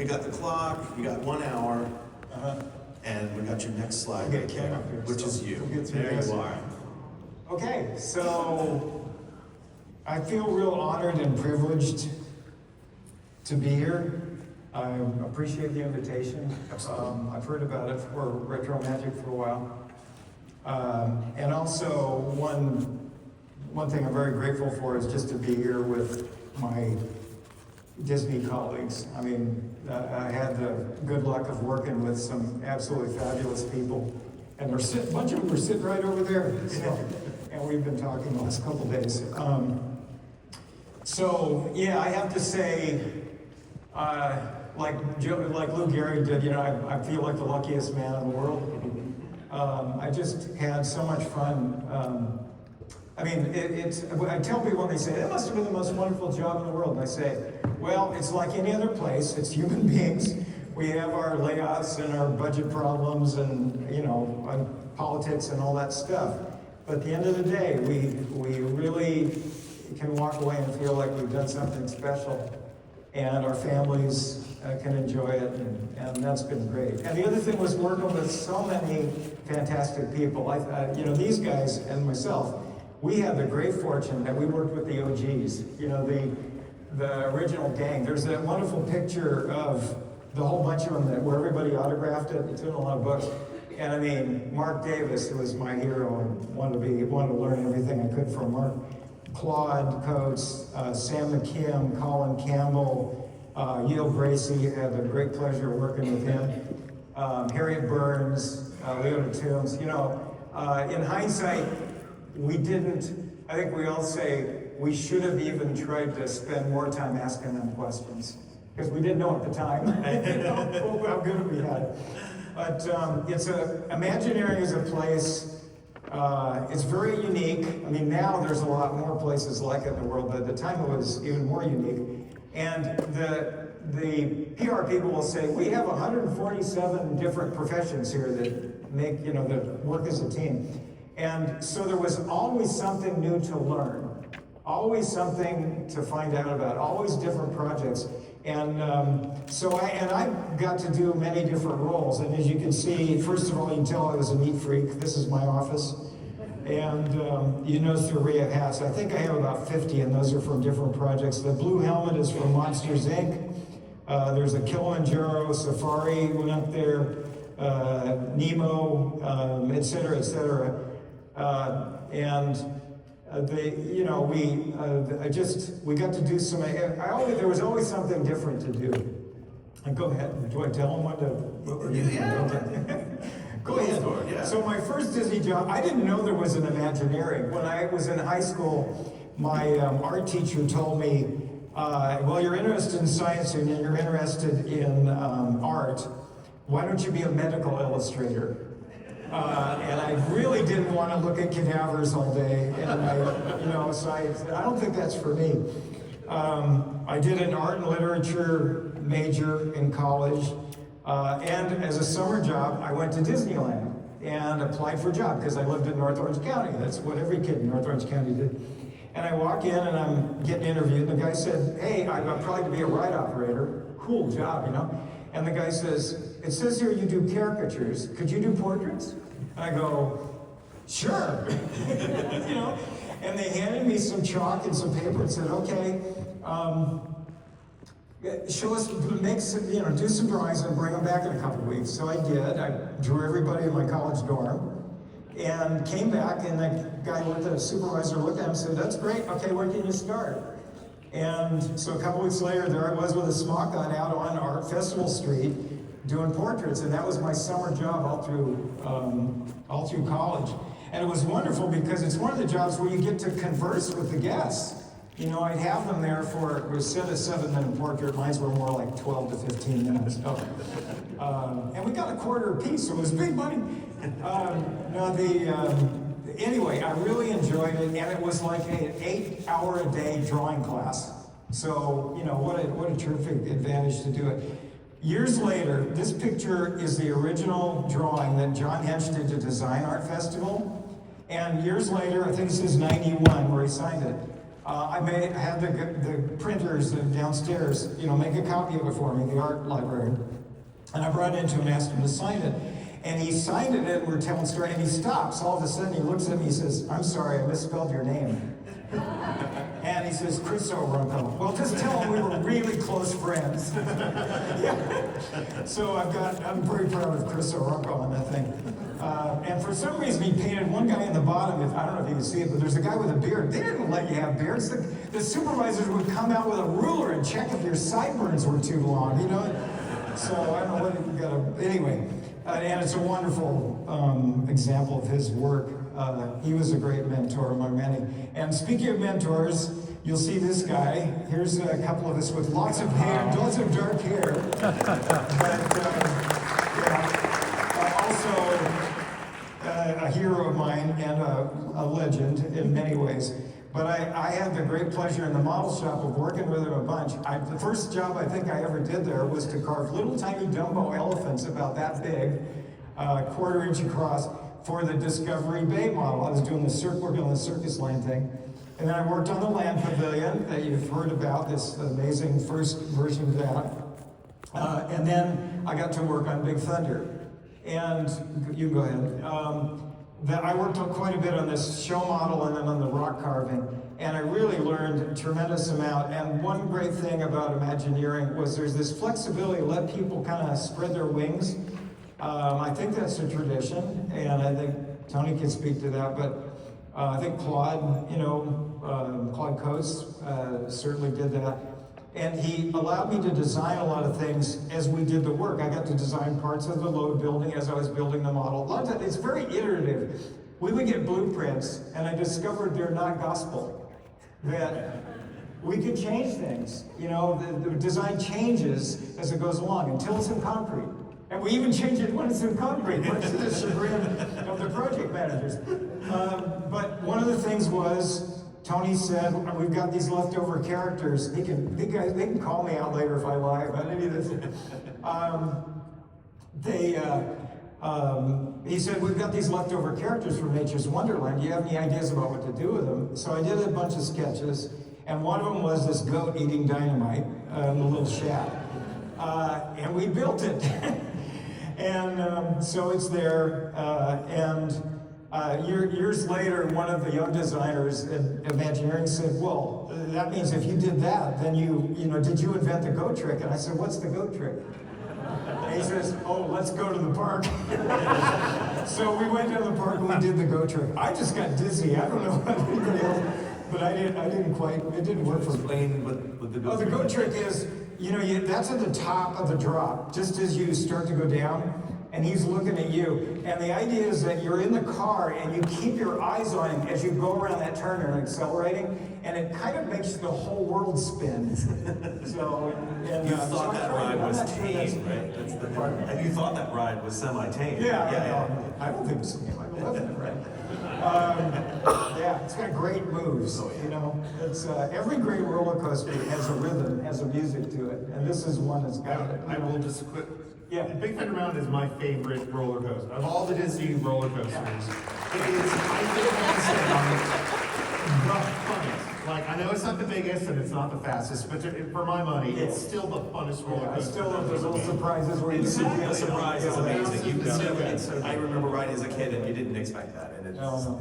we got the clock, you got 1 hour, and we got your next slide right there, which is you. There you are. Okay, so I feel real honored and privileged to be here. I appreciate the invitation. I've heard about it for RetroMagic for a while. And also, one thing I'm very grateful for is just to be here with my Disney colleagues. I mean, I had the good luck of working with some absolutely fabulous people, and a bunch of them are sitting right over there. So, and we've been talking the last couple days. So yeah, I have to say, like Lou Gehrig did, you know, I feel like the luckiest man in the world. I just had so much fun. I mean, I tell people when they say, it must have been the most wonderful job in the world. And I say, well, it's like any other place. It's human beings. We have our layoffs and our budget problems and, you know, politics and all that stuff. But at the end of the day, we really can walk away and feel like we've done something special. And our families can enjoy it, and that's been great. And the other thing was working with so many fantastic people. You know, these guys and myself, we had the great fortune that we worked with the OGs, you know, the original gang. There's that wonderful picture of the whole bunch of them where everybody autographed it. It's in a lot of books. And I mean, Mark Davis, who was my hero and wanted to learn everything I could from Mark. Claude Coates, Sam McKim, Colin Campbell, Yale Gracie, had the great pleasure of working with him. Harriet Burns, Leona Toombs. You know, in hindsight, I think we all say we should have even tried to spend more time asking them questions, because we didn't know at the time how good we had. But Imaginary is a place. It's very unique. I mean, now there's a lot more places like it in the world, but at the time it was even more unique. And the PR people will say, we have 147 different professions here that make, you know, that work as a team. And so there was always something new to learn, always something to find out about, always different projects. And so I got to do many different roles. And as you can see, first of all, you can tell I was a neat freak. This is my office. And you notice the array of hats. I think I have about 50, and those are from different projects. The blue helmet is from Monsters, Inc. There's a Kilimanjaro Safari went up there, Nemo, et cetera, et cetera. We got to do some. There was always something different to do. And go ahead. Do I tell them what to? Yeah. Go ahead. Yeah. So my first Disney job, I didn't know there was an Imaginary. When I was in high school, my art teacher told me, "Well, you're interested in science and you're interested in art. Why don't you be a medical illustrator?" And I really didn't want to look at cadavers all day, and so I don't think that's for me. I did an art and literature major in college, and as a summer job, I went to Disneyland and applied for a job because I lived in North Orange County. That's what every kid in North Orange County did. And I walk in and I'm getting interviewed, and the guy said, "Hey, I'm applying to be a ride operator." Cool job, you know. And the guy says, "It says here you do caricatures. Could you do portraits?" And I go, "Sure." You know. And they handed me some chalk and some paper and said, "Okay, show us, do some drawings and bring them back in a couple of weeks." So I did. I drew everybody in my college dorm and came back, and the supervisor looked at him and said, "That's great. Okay, when can you start?" And so a couple weeks later, there I was with a smock on out on Art Festival Street doing portraits, and that was my summer job all through college. And it was wonderful because it's one of the jobs where you get to converse with the guests. You know, I'd have them there it was a 7-minute portrait. Mine were more like 12 to 15 minutes. And we got a quarter apiece, so it was big money. Anyway, I really enjoyed it, and it was like an 8-hour-a-day drawing class. So, you know, what a terrific advantage to do it. Years later, this picture is the original drawing that John Hench did to design Art Festival. And years later, I think this is 91 where he signed it. I had the printers downstairs, make a copy of it for me, the art library. And I brought it into him and asked him to sign it. And he signed it, and we're telling story, and he stops. All of a sudden, he looks at me, he says, "I'm sorry, I misspelled your name." And he says, "Chris Runco." Well, just tell him we were really close friends. Yeah. So I'm very proud of Chris Runco on that thing. And for some reason, he painted one guy in the bottom. I don't know if you can see it, but there's a guy with a beard. They didn't let you have beards. The supervisors would come out with a ruler and check if your sideburns were too long, So I don't know what you got to, anyway. And it's a wonderful example of his work. He was a great mentor among many. And speaking of mentors, you'll see this guy. Here's a couple of us with lots of hair, lots of dark hair. Also a hero of mine and a legend in many ways. But I had the great pleasure in the model shop of working with him a bunch. The first job I think I ever did there was to carve little tiny Dumbo elephants about that big, quarter-inch across, for the Discovery Bay model. I was doing working on the circus line thing. And then I worked on the land pavilion that you've heard about, this amazing first version of that. And then I got to work on Big Thunder. And you can go ahead. I worked quite a bit on this show model and then on the rock carving, and I really learned a tremendous amount. And one great thing about Imagineering was there's this flexibility to let people kind of spread their wings. I think that's a tradition, and I think Tony can speak to that, but I think Claude, Claude Coates certainly did that. And he allowed me to design a lot of things as we did the work. I got to design parts of the load building as I was building the model. A lot of times, it's very iterative. We would get blueprints, and I discovered they're not gospel. That we could change things. The design changes as it goes along until it's in concrete. And we even change it when it's in concrete, much to the chagrin of the project managers. But one of the things was, Tony said, "We've got these leftover characters. They can call me out later if I lie about any of this." He said, "We've got these leftover characters from Nature's Wonderland. Do you have any ideas about what to do with them?" So I did a bunch of sketches, and one of them was this goat eating dynamite in a little shack. And we built it. And so it's there, years later, one of the young designers at Imagineering said, "Well, that means if you did that, then did you invent the goat trick?" And I said, "What's the goat trick?" And he says, "Oh, let's go to the park." So we went to the park and we did the goat trick. I just got dizzy. I don't know about anybody else, but I didn't quite, it didn't work for me. Explain what the goat trick is. The goat trick is, that's at the top of the drop, just as you start to go down. And he's looking at you. And the idea is that you're in the car and you keep your eyes on him as you go around that turn and accelerating, and it kind of makes the whole world spin. So, you thought that ride was tame, right? That's the part. And you thought that ride was semi-tame. Yeah. I don't think it's tame. I love it, right? It's got great moves. It's every great roller coaster has a rhythm, has a music to it, and this is one that's got it. I will just quit. Yeah. Big Thunder Mountain is my favorite roller coaster. Of all the Disney roller coasters, it is, I think, the funnest. Like, I know it's not the biggest and it's not the fastest, but for my money, it's still the funnest roller coaster. I still love those little surprises where you see The surprise is amazing. I remember riding as a kid and you didn't expect that. And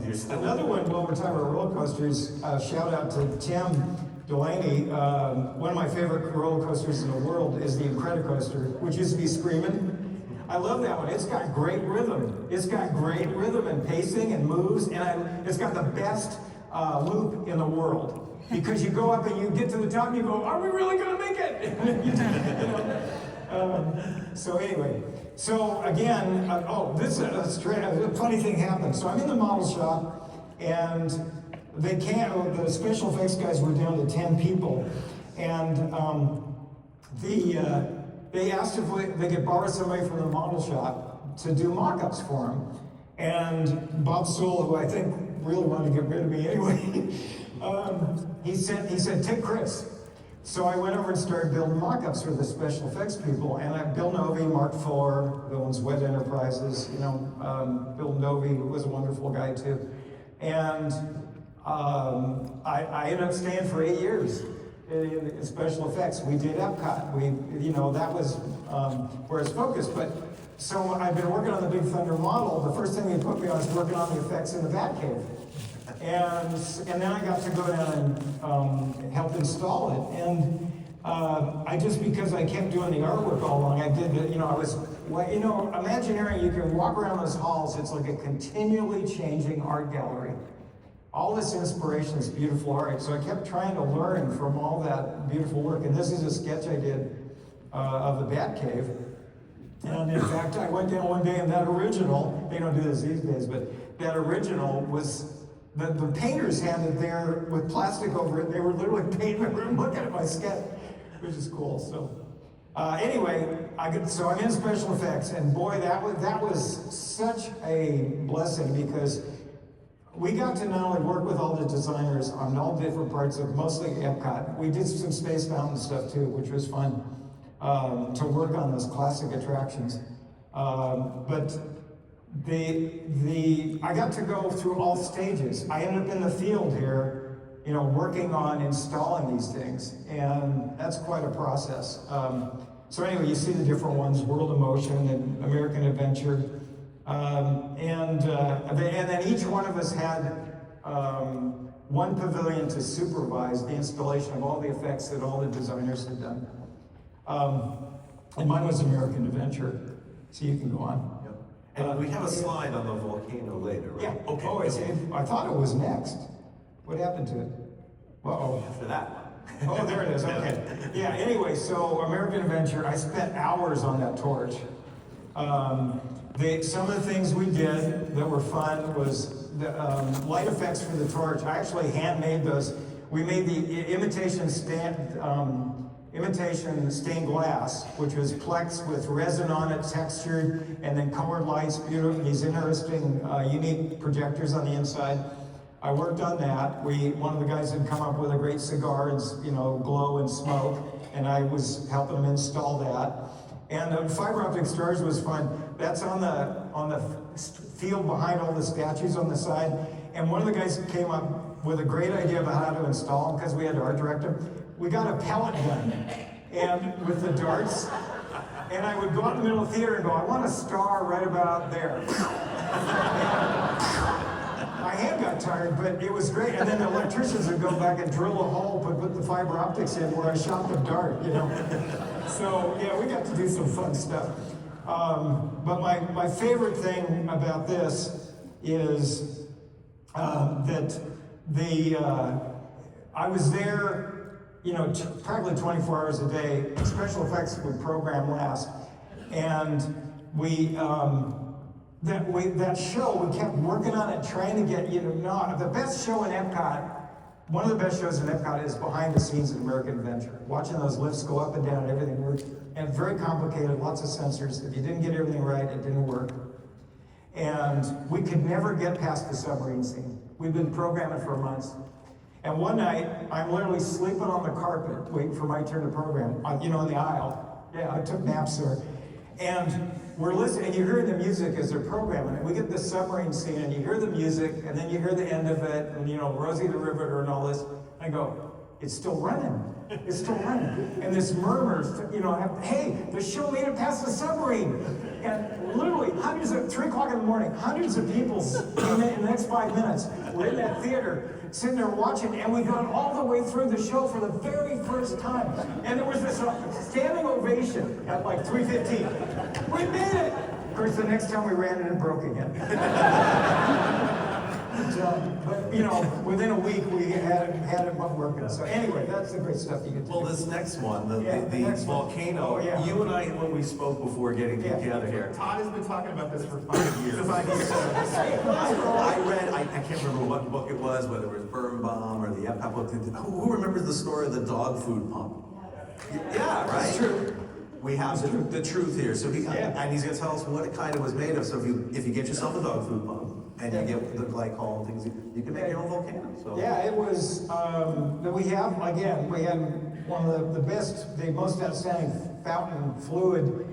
you're still another one, while we're talking about roller coasters, shout out to Tim Delaney. One of my favorite roller coasters in the world is the Incredicoaster, which used to be Screamin'. I love that one. It's got great rhythm. It's got great rhythm and pacing and moves, and it's got the best loop in the world. Because you go up and you get to the top and you go, "Are we really going to make it?" So anyway, so again, this is a funny thing happened. So I'm in the model shop, and the special effects guys were down to 10 people, and they asked if they could borrow somebody from the model shop to do mock-ups for them. And Bob Sewell, who I think really wanted to get rid of me anyway, he said, "Take Chris." So I went over and started building mock-ups for the special effects people, and Bill Novi, Mark Fuller, who owns Wet Enterprises, Bill Novi was a wonderful guy too. And I ended up staying for 8 years in special effects. We did Epcot. That was where it's focused. But so I've been working on the Big Thunder model. The first thing they put me on is working on the effects in the Batcave. And then I got to go down and help install it. And I just, because I kept doing the artwork all along, I did the, Imagineering, you can walk around those halls, it's like a continually changing art gallery. All this inspiration, this beautiful art. So I kept trying to learn from all that beautiful work. And this is a sketch I did of the Batcave. And in fact, I went down one day and that original, they don't do this these days, but that original was, the painters had it there with plastic over it. They were literally painting the room looking at my sketch, which is cool. So anyway, so I'm in special effects, and boy, that was such a blessing, because we got to not only work with all the designers on all different parts of mostly Epcot. We did some Space Mountain stuff too, which was fun to work on those classic attractions. But I got to go through all stages. I ended up in the field here, working on installing these things, and that's quite a process. So anyway, you see the different ones: World of Motion and American Adventure, and then each one of us had one pavilion to supervise the installation of all the effects that all the designers had done. And mine was American Adventure, so you can go on. And we have a slide on the volcano later, right? Yeah. Okay. Oh, I thought it was next. What happened to it? Uh-oh. After that one. Oh, there it is. Okay. Yeah. Anyway, so American Adventure, I spent hours on that torch. Some of the things we did that were fun was the light effects for the torch. I actually handmade those. We made the imitation stained glass, which was plex with resin on it, textured, and then colored lights, beautiful, these interesting, unique projectors on the inside. I worked on that. One of the guys had come up with a great cigar and, glow and smoke, and I was helping him install that. And fiber optic stars was fun. That's on the field behind all the statues on the side. And one of the guys came up with a great idea about how to install them, because we had to art direct them. We got a pellet gun, and with the darts, and I would go out in the middle of the theater and go, I want a star right about there. My hand got tired, but it was great. And then the electricians would go back and drill a hole, put the fiber optics in where I shot the dart, So yeah, we got to do some fun stuff. But my favorite thing about this is that I was there, probably 24 hours a day. Special effects would program last, and that show, we kept working on it, trying to get, the best show in Epcot, one of the best shows in Epcot is behind the scenes in American Adventure. Watching those lifts go up and down and everything works. And very complicated, lots of sensors. If you didn't get everything right, it didn't work. And we could never get past the submarine scene. We've been programming for months. And one night, I'm literally sleeping on the carpet, waiting for my turn to program, in the aisle. Yeah, I took naps there. And we're listening, and you hear the music as they're programming it. We get the submarine scene, and you hear the music, and then you hear the end of it, and Rosie the Riveter and all this. I go, it's still running. It's still running. And this murmur, hey, the show made it past the submarine. And literally, 3 o'clock in the morning, hundreds of people came in the next 5 minutes. We're in that theater, sitting there watching, and we got all the way through the show for the very first time. And there was this standing ovation at like 3:15. We made it! Of course, the next time we ran it and broke again. But within a week we had it working. So anyway, that's the great stuff you get to do. Well, this next one, the next volcano, you and I, when we spoke before getting together here. Todd has been talking about this for 5 years. I read, I can't remember what book it was, whether it was Birnbaum or the Epcot book. Who remembers the story of the dog food pump? Yeah, right? That's true. We have the truth here. So and he's going to tell us what it kind of was made of. So if you get yourself a dog food pump and you get the glycol and things, you can make your own volcano. So. Yeah, it was, we had one of the best, the most outstanding fountain fluid,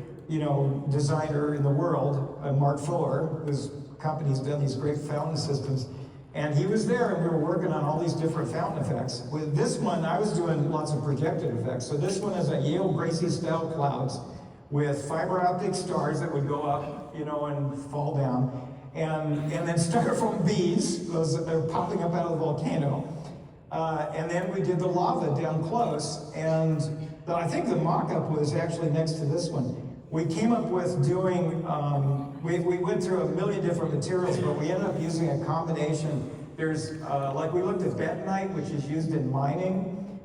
designer in the world, Mark Fuller, whose company's done these great fountain systems. And he was there, and we were working on all these different fountain effects. With this one, I was doing lots of projected effects. So this one is a Yale Gracie style clouds with fiber optic stars that would go up, you know, and fall down. And then styrofoam bees, they're popping up out of the volcano. And then we did the lava down close. And I think the mock-up was actually next to this one. We came up with doing, we went through a million different materials, but we ended up using a combination. There's, like we looked at bentonite, which is used in mining.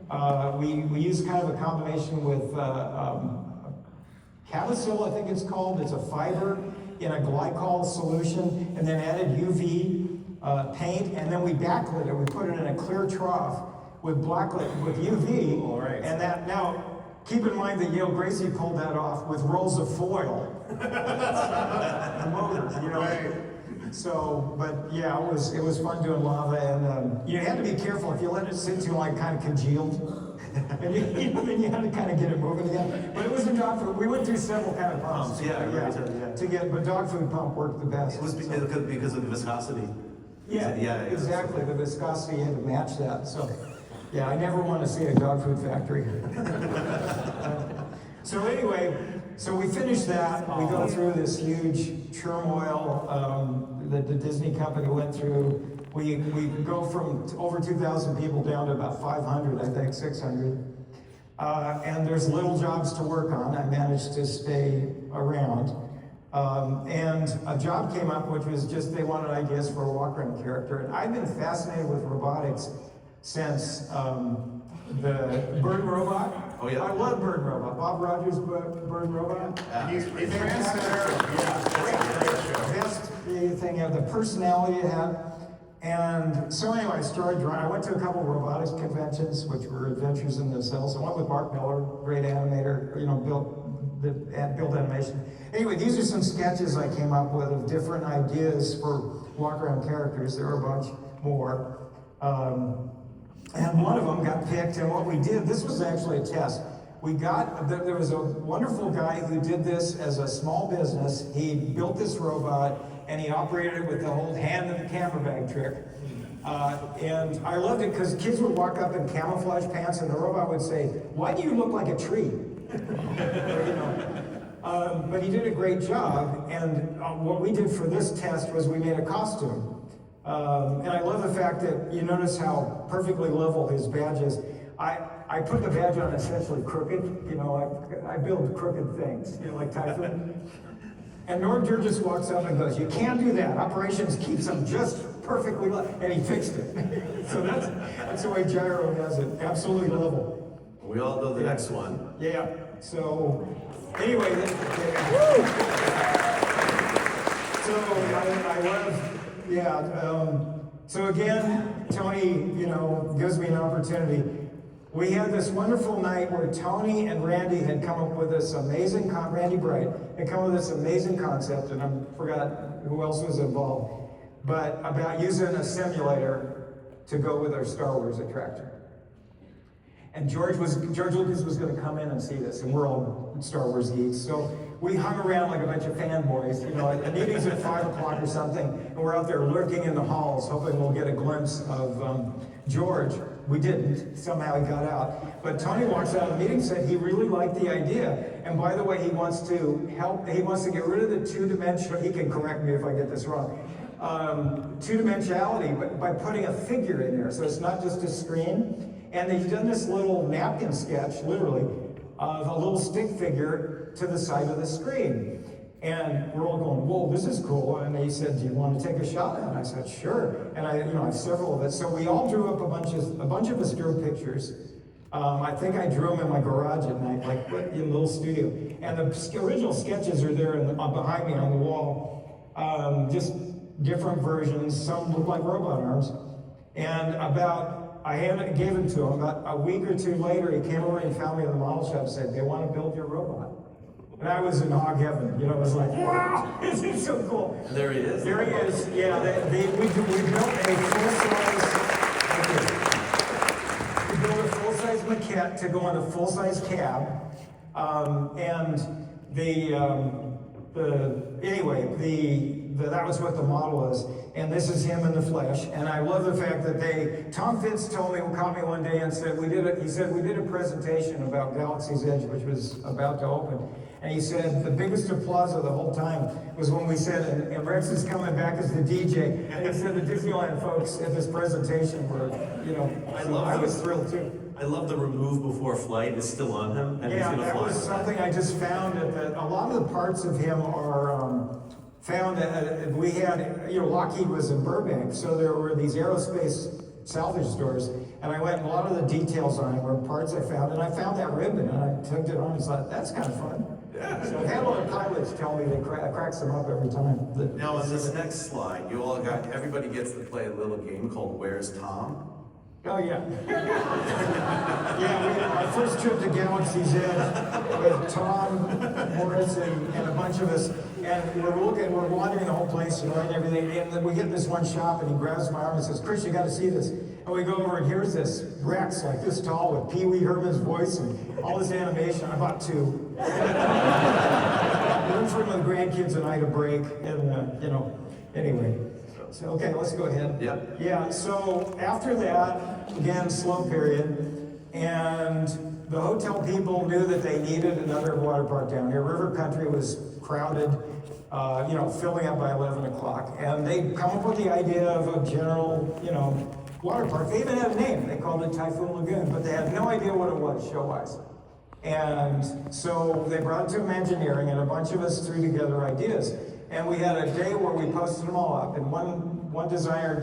We used kind of a combination with Cavasil, I think it's called. It's a fiber in a glycol solution, and then added UV paint, and then we backlit it. We put it in a clear trough with UV. All right. And that, now, keep in mind that Yale Gracie pulled that off with rolls of foil. The motor, you know. Right. So, but yeah, it was fun doing lava, and you had to be careful if you let it sit too long, kind of congealed, and then you had to kind of get it moving again. But it was a dog food. We went through several kind of pumps. To get, but dog food pump worked the best. It was because of the viscosity. Yeah, exactly. The viscosity had to match that. So, yeah, I never want to see a dog food factory. So anyway, so we finished that. We go through this huge turmoil that the Disney company went through. We go from over 2,000 people down to about 500, I think, 600. And there's little jobs to work on. I managed to stay around. And a job came up, which was just they wanted ideas for a walk-around character. And I've been fascinated with robotics since the Bird Robot. Oh, yeah. I love Bird Robot. Bob Rogers' Bird Robot. He's fantastic. Best thing, the personality it had. And so anyway, I started drawing. I went to a couple robotics conventions, which were adventures in themselves. I went with Mark Miller, great animator, you know, build animation. Anyway, these are some sketches I came up with of different ideas for walk-around characters. There were a bunch more. And one of them got picked, and what we did, this was actually a test. There was a wonderful guy who did this as a small business. He built this robot, and he operated it with the whole hand in the camera bag trick. And I loved it because kids would walk up in camouflage pants, and the robot would say, "Why do you look like a tree?" You know. But he did a great job, and what we did for this test was we made a costume. And I love the fact that you notice how perfectly level his badge is. I put the badge on essentially crooked, you know, I build crooked things, you know, like Typhoon. And Norm Burgess walks up and goes, "You can't do that. Operations keeps them just perfectly level." And he fixed it. So that's the way Gyro does it, absolutely level. We all know the next one. Yeah, so anyway, so I love, so again, Tony, you know, gives me an opportunity. We had this wonderful night where Tony and Randy had come up with this amazing, Randy Bright, had come up with this amazing concept, and I forgot who else was involved, but about using a simulator to go with our Star Wars attraction. And George Lucas was going to come in and see this, and we're all Star Wars geeks. So we hung around like a bunch of fanboys, you know, the meeting's at 5 o'clock or something, and we're out there lurking in the halls, hoping we'll get a glimpse of George. We didn't, somehow he got out. But Tony walks out of the meeting and said he really liked the idea. And by the way, he wants to get rid of the two-dimensional, he can correct me if I get this wrong, two-dimensionality, but by putting a figure in there. So it's not just a screen. And he's done this little napkin sketch, literally, of a little stick figure to the side of the screen. And we're all going, "Whoa, this is cool." And he said, "Do you want to take a shot at it?" And I said, "Sure." And I have several of it. So we all drew up a bunch of us drew pictures. I think I drew them in my garage at night, like in a little studio. And the original sketches are there behind me on the wall. Just different versions. Some look like robot arms. And I gave them to him. About a week or two later, he came over and found me in the model shop and said, "They want to build your robot." And I was in hog heaven. You know, it was like, wow, this is so cool. And there he is. There he is. Yeah, we built a full-size maquette to go on a full-size cab. that was what the model was, and this is him in the flesh. And I love the fact that Tom Fitz caught me one day and said, we did a presentation about Galaxy's Edge, which was about to open. And he said the biggest applause of the whole time was when we said, and Rex is coming back as the DJ. And he said the Disneyland folks at this presentation were, I was thrilled too. I love the remove before flight is still on him, and he's Yeah, gonna that fly. was something I just found that a lot of the parts of him are found. We had, Lockheed was in Burbank, so there were these aerospace salvage stores, and I went, and a lot of the details on it were parts I found, and I found that ribbon, and I took it on and thought, that's kind of fun. Yeah. So I've had a lot of pilots tell me they cracks them up every time. Now on this next slide, everybody gets to play a little game called Where's Tom? Oh, yeah. Yeah, our first trip to Galaxy's Edge with Tom, Morris, and a bunch of us. And we're wandering the whole place and everything. And then we get in this one shop, and he grabs my arm and says, Chris, you got to see this. And we go over, and here's this Rex, like this tall, with Pee Wee Herman's voice and all this animation. I bought two. One for my grandkids and I to break. And, anyway. So, okay, let's go ahead. Yep. Yeah, so after that, again, slow period, and the hotel people knew that they needed another water park down here. River Country was crowded, filling up by 11 o'clock, and they come up with the idea of a general, water park. They even had a name. They called it Typhoon Lagoon, but they had no idea what it was show-wise. And so they brought it to Imagineering, and a bunch of us threw together ideas. And we had a day where we posted them all up, and one designer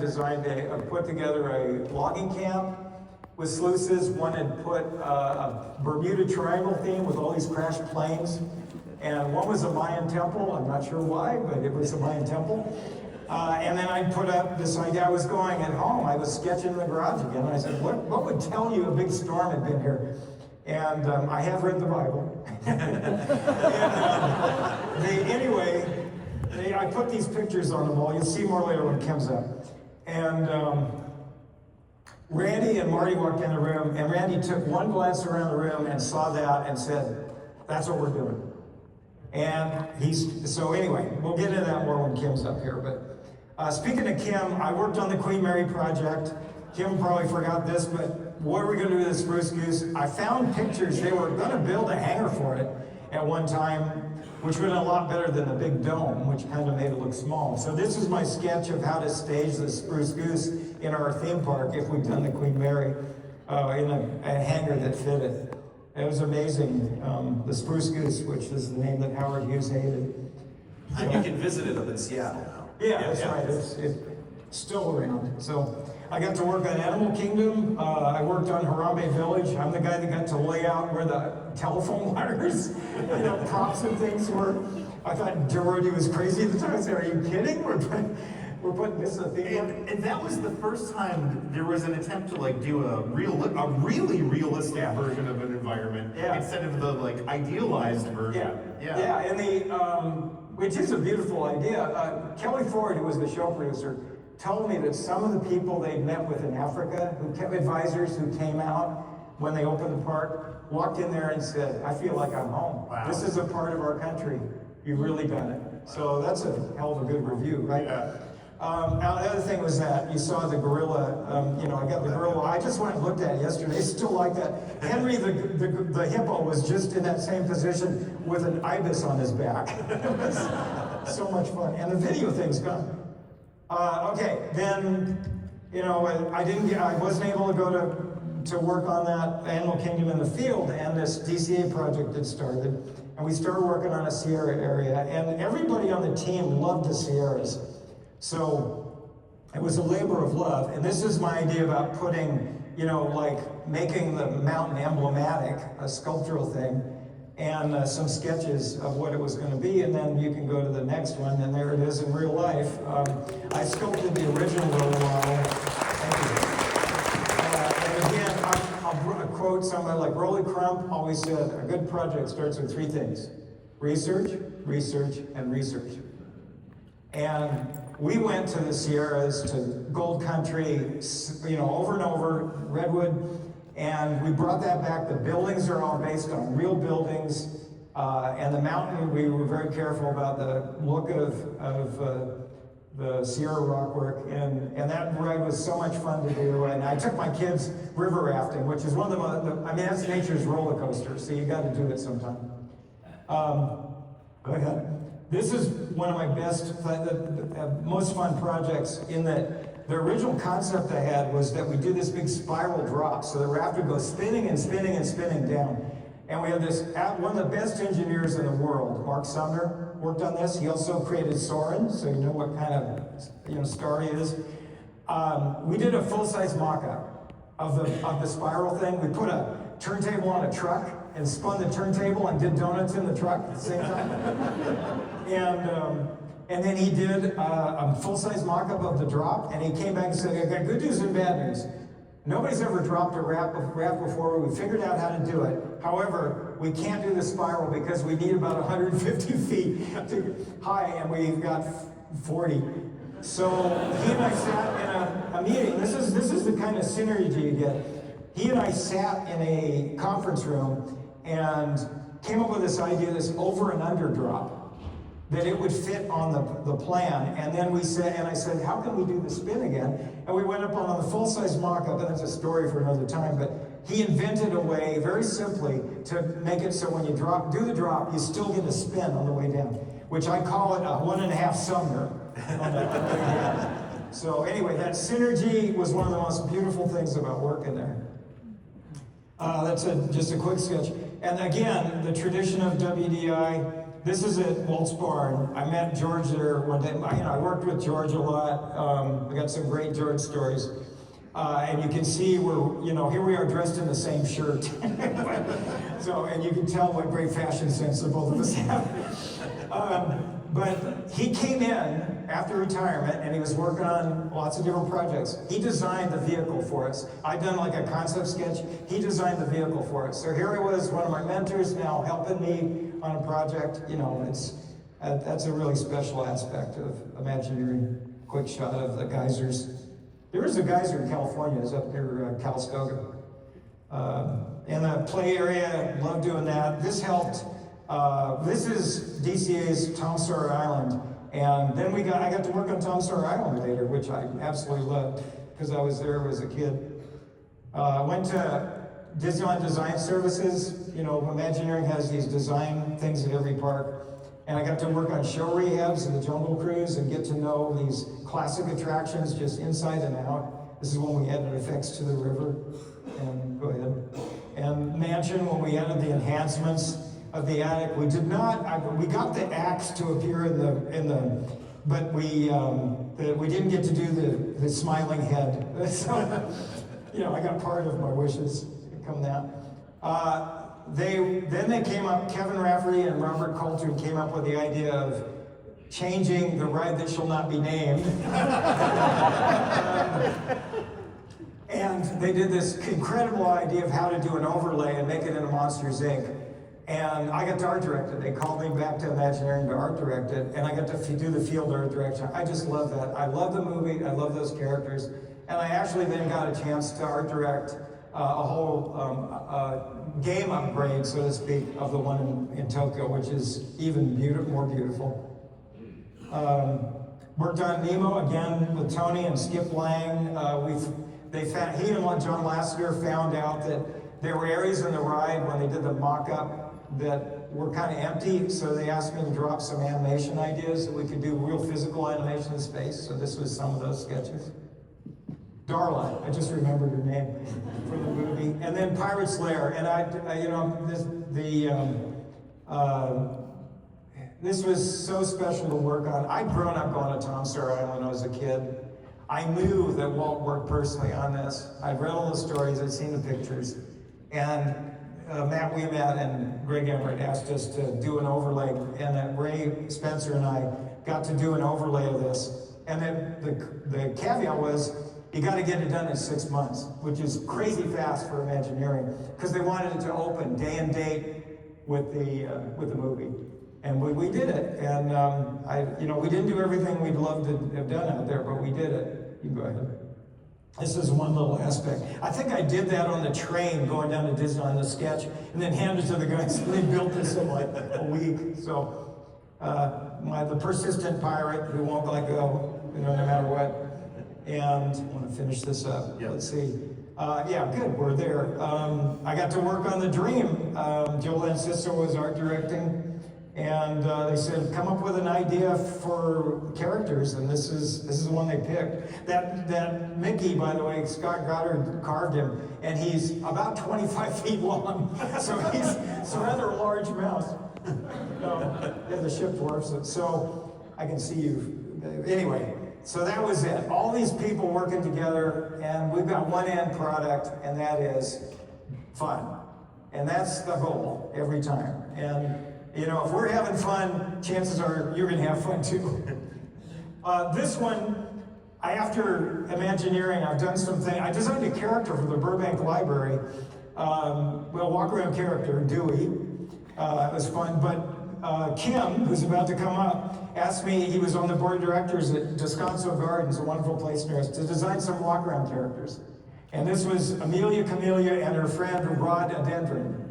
put together a logging camp with sluices. One had put a Bermuda Triangle theme with all these crashed planes, and one was a Mayan temple. I'm not sure why, but it was a Mayan temple. And then I put up this idea. I was going at home. I was sketching in the garage again. And I said, what would tell you a big storm had been here? And I have read the Bible. I put these pictures on the wall. You'll see more later when it comes up. And Randy and Marty walked in the room, and Randy took one glance around the room and saw that and said, that's what we're doing. And so anyway, we'll get into that more when Kym's up here. But speaking of Kym, I worked on the Queen Mary project. Kym probably forgot this, but what are we going to do with the Spruce Goose? I found pictures. They were going to build a hangar for it at one time, which would have been a lot better than the big dome, which kind of made it look small. So this is my sketch of how to stage the Spruce Goose in our theme park if we've done the Queen Mary in a hangar that fit it. It was amazing. The Spruce Goose, which is the name that Howard Hughes hated. And you can visit it up in Seattle now. Yeah, that's right. It's still around. So I got to work on Animal Kingdom. I worked on Harambe Village. I'm the guy that got to lay out where the telephone wires, props and things were. I thought Dorothy was crazy at the time. I said, are you kidding? We're putting this in a theme. And that was the first time there was an attempt to do a really realistic version of an environment instead of the idealized version. Yeah. And which is a beautiful idea. Kelly Ford, who was the show producer, told me that some of the people they met with in Africa, advisors who came out when they opened the park, walked in there and said, I feel like I'm home. Wow. This is a part of our country. You've really done it. So that's a hell of a good review, right? Yeah. Now, the other thing was that you saw the gorilla, I got the gorilla. I just went and looked at it yesterday. Still like that. Henry, the hippo, was just in that same position with an ibis on his back. It was so much fun. And the video thing's gone. Okay, then, I wasn't able to go to work on that Animal Kingdom in the field, and this DCA project had started, and we started working on a Sierra area, and everybody on the team loved the Sierras. So it was a labor of love, and this is my idea about putting, making the mountain emblematic, a sculptural thing, and some sketches of what it was going to be, and then you can go to the next one, and there it is in real life. I sculpted the original little model. Thank you. And again, I'll quote somebody like Rolly Crump always said, a good project starts with three things: research, research, and research. And we went to the Sierras, to Gold Country, over and over, Redwood, and we brought that back. The buildings are all based on real buildings. And the mountain, we were very careful about the look of the Sierra rock work, and that ride was so much fun to do. And I took my kids river rafting, which is one of I mean, that's nature's roller coaster, so you got to do it sometime. Go ahead. This is one of my best, most fun projects in that the original concept I had was that we do this big spiral drop, so the raft would go spinning and spinning and spinning down. And we had this, one of the best engineers in the world, Mark Sumner, worked on this. He also created Soren, so you know what kind of star he is. We did a full-size mock-up of the spiral thing. We put a turntable on a truck and spun the turntable and did donuts in the truck at the same time. And then he did a full-size mock-up of the drop, and he came back and said, I got good news and bad news. Nobody's ever dropped a raft before. We figured out how to do it. However, we can't do the spiral because we need about 150 feet high, and we've got 40. So he and I sat in a meeting. This is the kind of synergy you get. He and I sat in a conference room and came up with this idea, this over and under drop, that it would fit on the plan. And then I said, how can we do the spin again? And we went up on the full-size mock-up, and that's a story for another time, but he invented a way, very simply, to make it so when you do the drop, you still get a spin on the way down, which I call it a 1.5 Sumner on the way down. So anyway, that synergy was one of the most beautiful things about working there. That's just a quick sketch. And again, the tradition of WDI. This is at Walt's Barn. I met George there one day. I worked with George a lot. We got some great George stories. And you can see here we are dressed in the same shirt. So, and you can tell what great fashion sense the both of us have. But he came in after retirement, and he was working on lots of different projects. He designed the vehicle for us. I'd done like a concept sketch. He designed the vehicle for us. So here he was, one of my mentors, now helping me on a project. That's a really special aspect of Imagineering. Quick shot of the geysers. There is a geyser in California. It's up near Calistoga. In the play area, love doing that. This helped. This is DCA's Tom Sawyer Island, and then I got to work on Tom Sawyer Island later, which I absolutely loved because I was there as a kid. Went to Disneyland Design Services. Imagineering has these design things at every park, and I got to work on show rehabs and the Jungle Cruise and get to know these classic attractions just inside and out. This is when we added effects to the river. And go ahead. And Mansion, when we added the enhancements of the attic. We did not. We got the axe to appear but we didn't get to do the smiling head. So, I got part of my wishes come that. They came up. Kevin Rafferty and Robert Coltrane came up with the idea of changing the ride that shall not be named. And they did this incredible idea of how to do an overlay and make it into Monsters, Inc. And I got to art direct it. They called me back to Imagineering to art direct it, and I got to do the field art direction. I just love that. I love the movie. I love those characters. And I actually then got a chance to art direct a whole game upgrade, so to speak, of the one in Tokyo, which is even more beautiful. Worked on Nemo again with Tony and Skip Lang. He and John Lasseter found out that there were areas in the ride when they did the mock-up that were kind of empty, so they asked me to drop some animation ideas that we could do real physical animation in space. So this was some of those sketches. Darla, I just remembered her name for the movie, and then Pirate's Lair. And this was so special to work on. I'd grown up going to Tom Sawyer Island when I was a kid. I knew that Walt worked personally on this. I'd read all the stories, I'd seen the pictures, and Matt Weemat and Greg Everett asked us to do an overlay, and Ray Spencer and I got to do an overlay of this. And then the caveat was, you got to get it done in 6 months, which is crazy fast for Imagineering, because they wanted it to open day and date with the movie. And we did it, and we didn't do everything we'd love to have done out there, but we did it. You can go ahead. This is one little aspect. I think I did that on the train going down to Disneyland, the sketch, and then handed it to the guys, and they built this in like a week. So, the persistent pirate who won't let go, no matter what. And I want to finish this up. Yep. Let's see. Yeah, good, we're there. I got to work on The Dream. Joe Lanciso was art directing. And they said, come up with an idea for characters, and this is the one they picked. That Mickey, by the way, Scott Goddard carved him, and he's about 25 feet long, so he's a rather large mouse. Yeah, the ship dwarfs it, so I can see you. Anyway, so that was it. All these people working together, and we've got one end product, and that is fun. And that's the goal every time. And you know, if we're having fun, chances are you're going to have fun too. This one, after Imagineering, I've done something. I designed a character for the Burbank Library. Walk around character, Dewey. It was fun. But Kym, who's about to come up, asked me, he was on the board of directors at Descanso Gardens, a wonderful place near us, to design some walk around characters. And this was Amelia Camellia and her friend Rhododendron.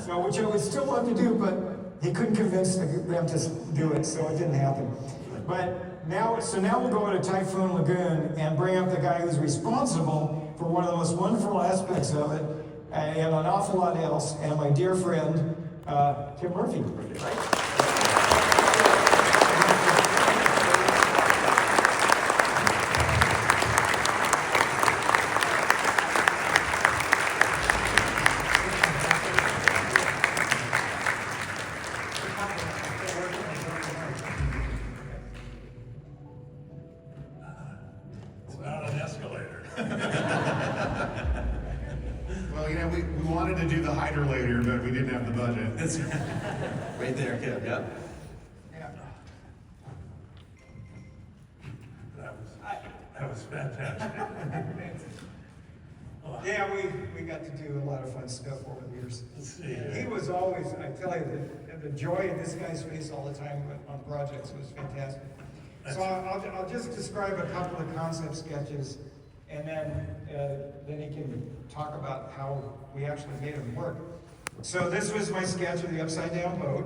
So, which I would still love to do, but he couldn't convince them to do it, so it didn't happen. But now we'll go to Typhoon Lagoon and bring up the guy who's responsible for one of the most wonderful aspects of it, and an awful lot else, and my dear friend, Kym Murphy. Well, we wanted to do the hydro later, but we didn't have the budget. It's right there, Kym, yeah. That was fantastic. Yeah, we got to do a lot of fun stuff over the years. Let's see. He was always, I tell you, the joy in this guy's face all the time on projects was fantastic. So I'll just describe a couple of concept sketches, and then he can talk about how we actually made them work. So this was my sketch of the upside down boat.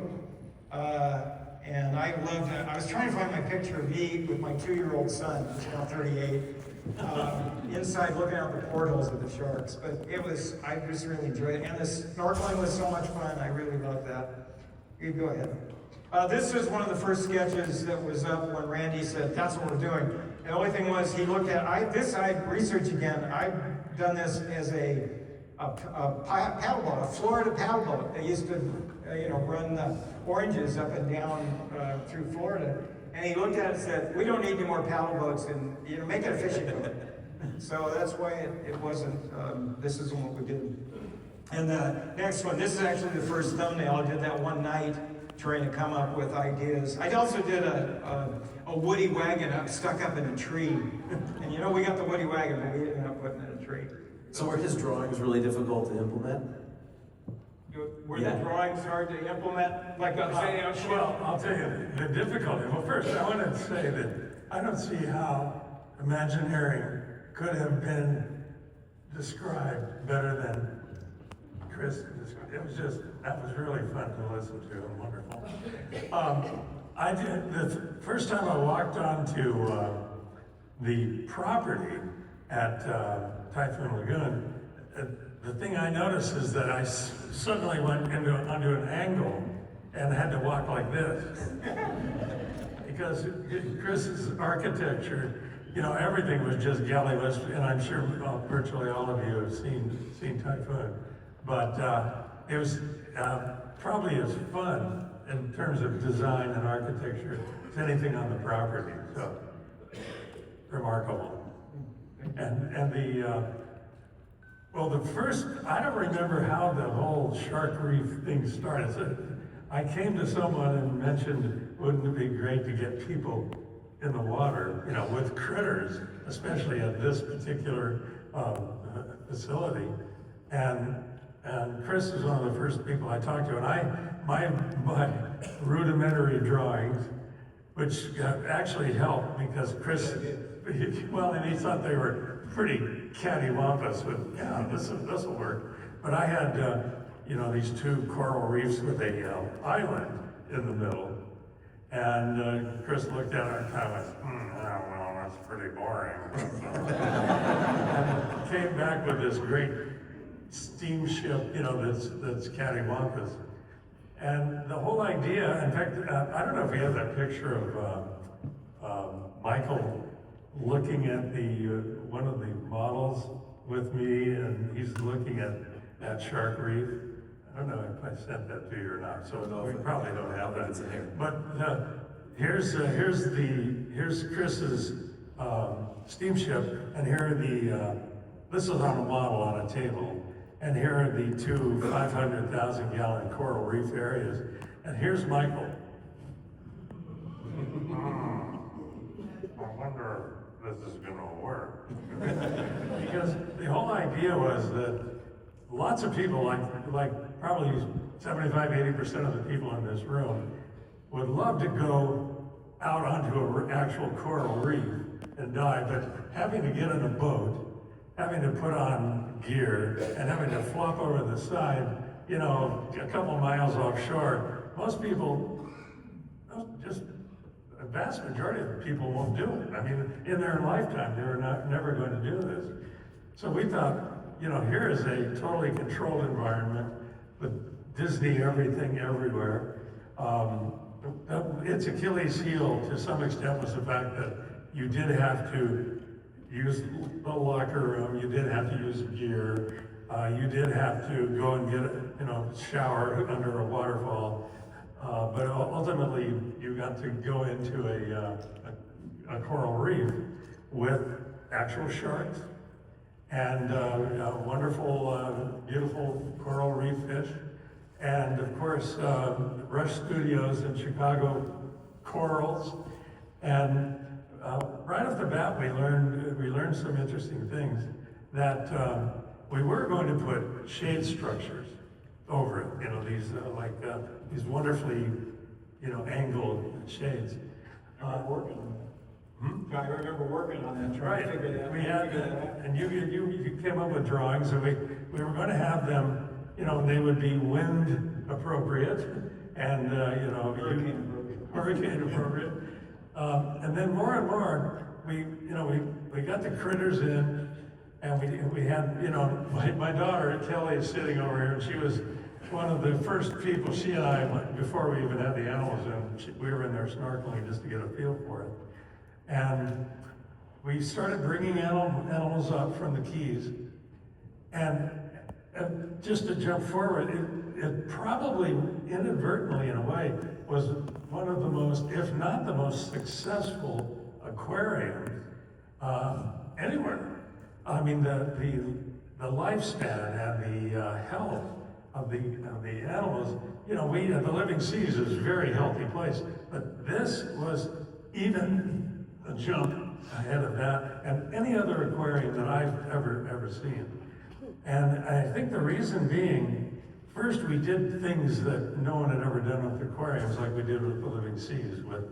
And I loved it. I was trying to find my picture of me with my 2-year-old son, who's now 38, inside looking out the portholes of the sharks. But I just really enjoyed it. And the snorkeling was so much fun. I really loved that. You go ahead. This was one of the first sketches that was up when Randy said, that's what we're doing. The only thing was he looked at, I researched again. I've done this as a paddle boat, a Florida paddle boat. They used to, run the oranges up and down through Florida. And he looked at it and said, we don't need any more paddle boats, and make it a fishing boat. So that's why it wasn't, this isn't what we did. And the next one, this is actually the first thumbnail. I did that one night trying to come up with ideas. I also did a woody wagon stuck up in a tree. And we got the woody wagon, but we ended up putting it in a tree. So were his drawings really difficult to implement? Were the drawings hard to implement? Like Well, I'll tell you the difficulty. Well, first, I want to say that I don't see how Imagineering could have been described better than Chris described. It was that was really fun to listen to and wonderful. I did, the first time I walked onto the property at Typhoon Lagoon, the thing I noticed is that I suddenly went onto an angle and had to walk like this. Because Chris's architecture, everything was just galley west, and I'm sure virtually all of you have seen Typhoon. But it was probably as fun in terms of design and architecture as anything on the property. So, remarkable. And the first, I don't remember how the whole shark reef thing started. So I came to someone and mentioned, wouldn't it be great to get people in the water, with critters, especially at this particular facility. And Chris is one of the first people I talked to, and my rudimentary drawings, which actually helped because Chris well, and he thought they were pretty cattywampus with, yeah, this will work. But I had, you know, these two coral reefs with a island in the middle. And Chris looked at it and kind of went, oh, well, that's pretty boring. And came back with this great steamship, you know, that's cattywampus. And the whole idea, in fact, I don't know if you have that picture of Michael looking at the one of the models with me, and he's looking at that shark reef. I don't know if I sent that to you or not, so we probably don't have that. It's in here. But here's Chris's steamship, and here are the this is on a model on a table, and here are the two 500,000-gallon coral reef areas, and here's Michael. I wonder if this is going to work. Because the whole idea was that lots of people, like probably 75–80% of the people in this room, would love to go out onto an actual coral reef and dive, but having to get in a boat, having to put on gear, and having to flop over the side, you know, a couple miles offshore, most people, just a vast majority of the people won't do it. I mean, in their lifetime, they were never going to do this. So we thought, you know, here is a totally controlled environment with Disney everything everywhere. Its Achilles heel, to some extent, was the fact that you did have to use the locker room, you did have to use gear, you did have to go and get, you know, shower under a waterfall. But ultimately, you got to go into a coral reef with actual sharks and wonderful, beautiful coral reef fish. And of course, Rush Studios in Chicago, corals. And right off the bat, we learned some interesting things, that we were going to put shade structures over it, you know, these wonderfully, you know, angled shades. Working on that. I remember working on that. That's right. We had, and you came up with drawings, and we were going to have them, you know, they would be wind appropriate, and you know, hurricane appropriate. And then more and more, we got the critters in, and we had, you know, my daughter Kelly is sitting over here, and she was one of the first people. She and I went, before we even had the animals in, we were in there snorkeling just to get a feel for it. And we started bringing animals up from the Keys, and just to jump forward, it probably inadvertently, in a way, was one of the most, if not the most successful aquariums anywhere. I mean, the lifespan and the health of the animals. You know, the Living Seas is a very healthy place, but this was even a jump ahead of that and any other aquarium that I've ever seen. And I think the reason being, first we did things that no one had ever done with aquariums, like we did with the Living Seas, with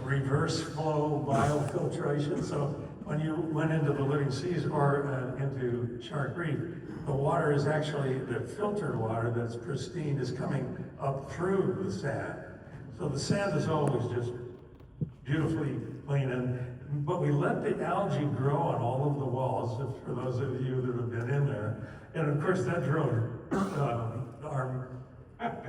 reverse flow biofiltration. So when you went into the Living Seas or into Shark Reef, the water is actually, the filtered water that's pristine is coming up through the sand. So the sand is always just beautifully clean, but we let the algae grow on all of the walls, for those of you that have been in there. And of course that drove our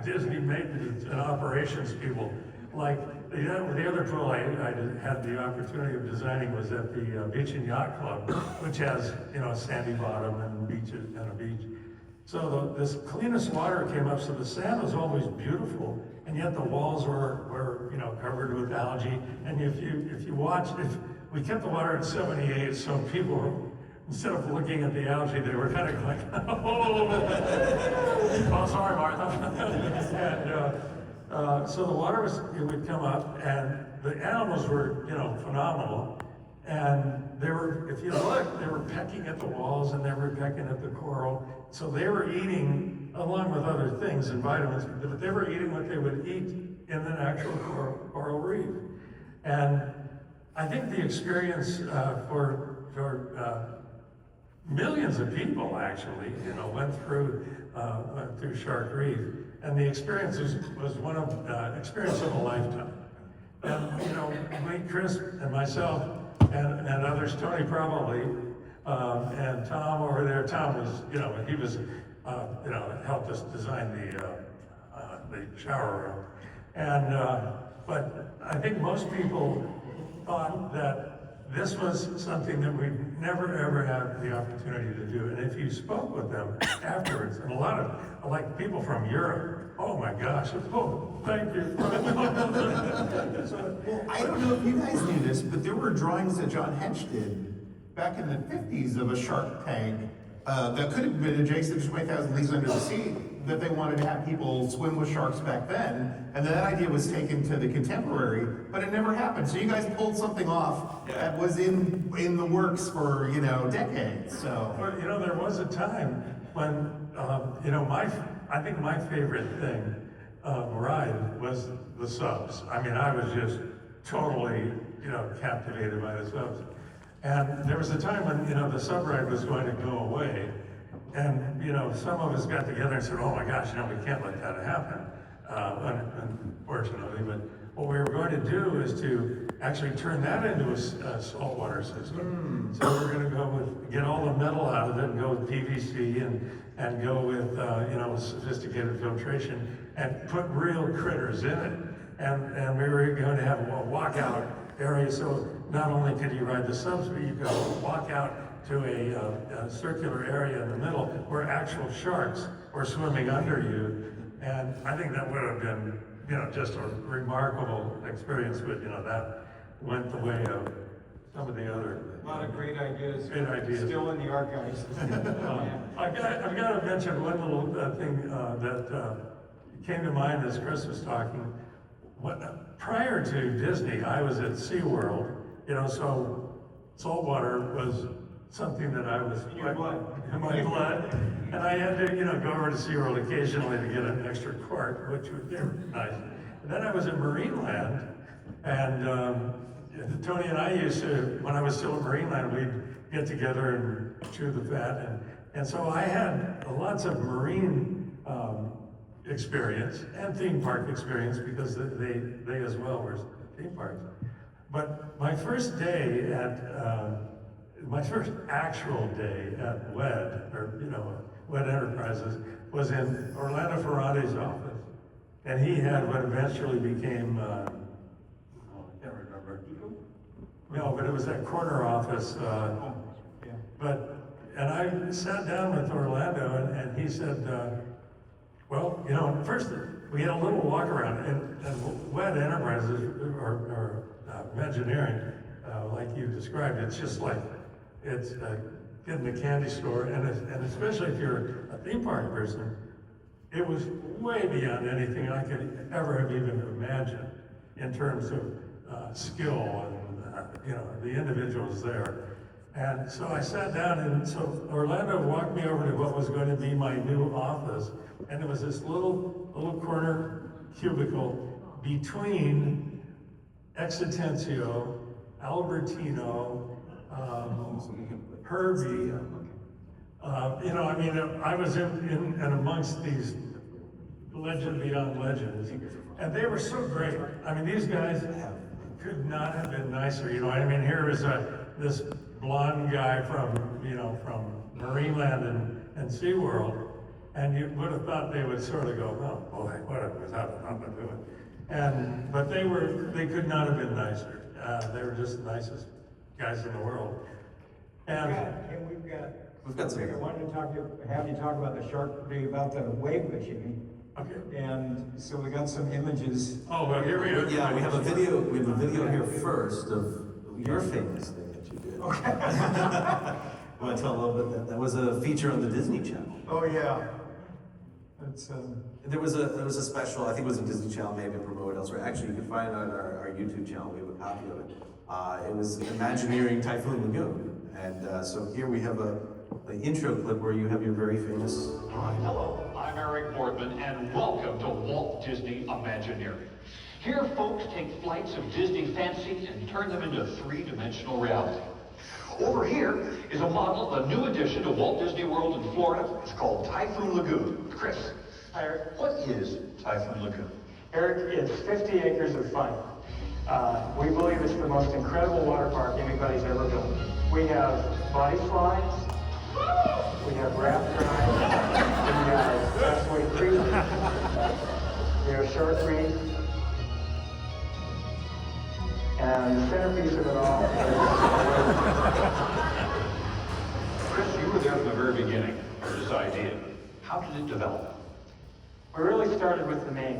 Disney maintenance and operations people. Like the other pool I had the opportunity of designing was at the Beach and Yacht Club, which has, you know, a sandy bottom and beaches and a beach. So this cleanest water came up, so the sand was always beautiful, and yet the walls were you know, covered with algae. And if you watch, we kept the water at 78, so people, instead of looking at the algae, they were kind of like, oh sorry, Martha. And so the water it would come up, and the animals were, you know, phenomenal. And they were, if you look, they were pecking at the walls and they were pecking at the coral. So they were eating, along with other things and vitamins, but they were eating what they would eat in an actual coral reef. And I think the experience for millions of people actually, went through Shark Reef, and the experience was one of experience of a lifetime. And we, Chris and myself, and others, Tony probably, and Tom over there. Tom was, he was, helped us design the shower room, and but I think most people thought that this was something that we'd never ever had the opportunity to do. And if you spoke with them afterwards, and a lot of like people from Europe, oh my gosh, oh, thank you. Well, I don't know if you guys knew this, but there were drawings that John Hench did back in the 50s of a shark tank that could have been adjacent to 20,000 Leagues Under the Sea, that they wanted to have people swim with sharks back then, and that idea was taken to the contemporary, but it never happened. So you guys pulled something off that was in the works for, decades, so. Well, there was a time when, I think my favorite thing, ride was the subs. I mean, I was just totally, captivated by the subs. And there was a time when, the sub ride was going to go away, and, some of us got together and said, oh my gosh, we can't let that happen, unfortunately. But what we were going to do is to actually turn that into a saltwater system. So we're going to get all the metal out of it and go with PVC and go with, sophisticated filtration and put real critters in it. And we were going to have a walkout area, so not only could you ride the subs, but you could walk out to a circular area in the middle where actual sharks were swimming under you. And I think that would have been, just a remarkable experience, but that went the way of some of the other. A lot of great ideas. Great ideas. Still in the archives. I've got to mention one little thing that came to mind as Chris was talking. Prior to Disney, I was at SeaWorld, so saltwater was something that I was in my blood, and I had to, go over to SeaWorld occasionally to get an extra quart, which was nice. And then I was at Marineland, and Tony and I used to, when I was still at Marineland, we'd get together and chew the fat, and so I had lots of marine experience and theme park experience because they as well were theme parks. But my first day my first actual day at WED, or WED Enterprises, was in Orlando Ferrante's office, and he had what eventually became, I can't remember. No, but it was that corner office. And I sat down with Orlando, and he said, first we had a little walk around, and WED Enterprises, or Imagineering, like you described, it's just like, it's getting a candy store, and especially if you're a theme park person, it was way beyond anything I could ever have even imagined in terms of skill and the individuals there. And so I sat down, and so Orlando walked me over to what was going to be my new office, and it was this little corner cubicle between Exitensio, Albertino, Herbie. I was in and amongst these legend beyond legends, and they were so great. I mean, these guys could not have been nicer. Here is this blonde guy from Marineland and SeaWorld, and you would have thought they would sort of go, oh boy, what was that about doing? But they could not have been nicer. They were just the nicest guys in the world. And We've got some. I wanted to have you talk about about the wave machine. okay. And so we got some images. Oh, well, here we are. Yeah, we have a video. We have a video here first of your famous thing that you did. Okay. You want to tell a little bit? That was a feature on the Disney Channel. Oh, yeah. It's, There was a special. I think it was a Disney Channel, maybe promoted elsewhere. Actually, you can find it on our YouTube channel. We have a copy of it. It was Imagineering Typhoon Lagoon, and so here we have the intro clip where you have your very famous line. Hello, I'm Eric Boardman, and welcome to Walt Disney Imagineering. Here, folks take flights of Disney fancy and turn them into three-dimensional reality. Over here is a model of a new addition to Walt Disney World in Florida. It's called Typhoon Lagoon. Chris, Hi, Eric. what is Typhoon Lagoon? Eric, it's 50 acres of fun. We believe it's the most incredible water park anybody's ever built. We have body slides, we have raft rides, we have Westway Creek, we have Shark Reef, and the centerpiece of it all Chris, you were there from the very beginning for this idea. How did it develop? We really started with the name,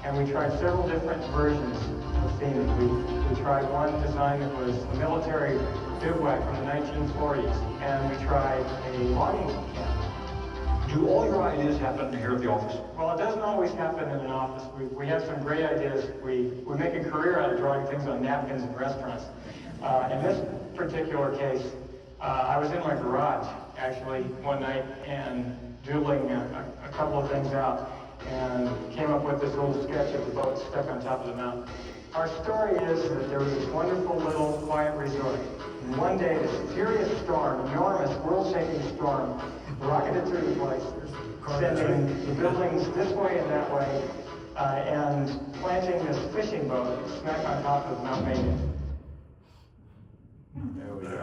and we tried several different versions of theming. We tried one design that was a military bivouac from the 1940s, and we tried a logging camp. Do all your ideas happen here at the office? Well, it doesn't always happen in an office. We have some great ideas. We make a career out of drawing things on napkins in restaurants. In this particular case, I was in my garage, actually, one night, and doodling a couple of things out, and came up with this little sketch of the boat stuck on top of the mountain. Our story is that there was this wonderful little quiet resort. And one day, this furious storm, enormous, world-shaking storm, rocketed through the place, sending the buildings this way and that way, and planting this fishing boat smack on top of Mount Maiden. There we go.